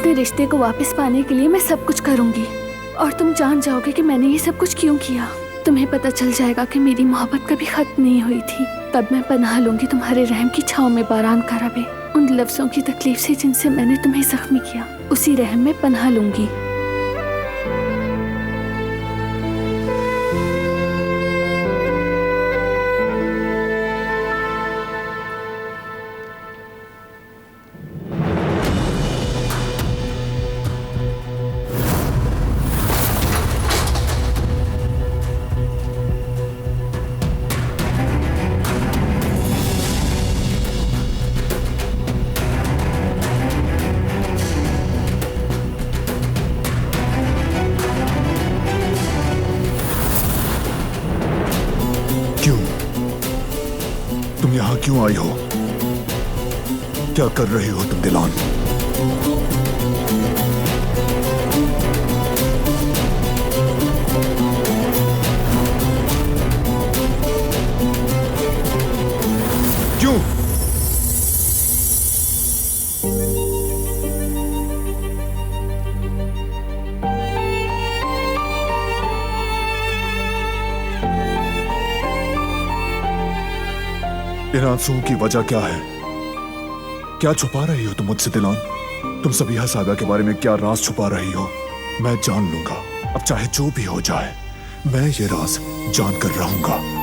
अपने रिश्ते को वापस पाने के लिए मैं सब कुछ करूंगी और तुम जान जाओगे कि मैंने ये सब कुछ क्यों किया। तुम्हें पता चल जाएगा कि मेरी मोहब्बत कभी खत्म नहीं हुई थी। तब मैं पनाह लूंगी तुम्हारे रहम की छांव में बारान का रबे। उन लफ्जों की तकलीफ से जिनसे मैंने तुम्हें जख्मी किया, उसी रहम में पनाह लूंगी। तुम यहाँ क्यों आई हो? क्या कर रही हो तुम दिलान? क्यों? इन आंसुओं की वजह क्या है? क्या छुपा रही हो तुम मुझसे दिलान? तुम सबिहा साहिबा के बारे में क्या राज छुपा रही हो? मैं जान लूंगा। अब चाहे जो भी हो जाए, मैं ये राज जान कर रहूंगा।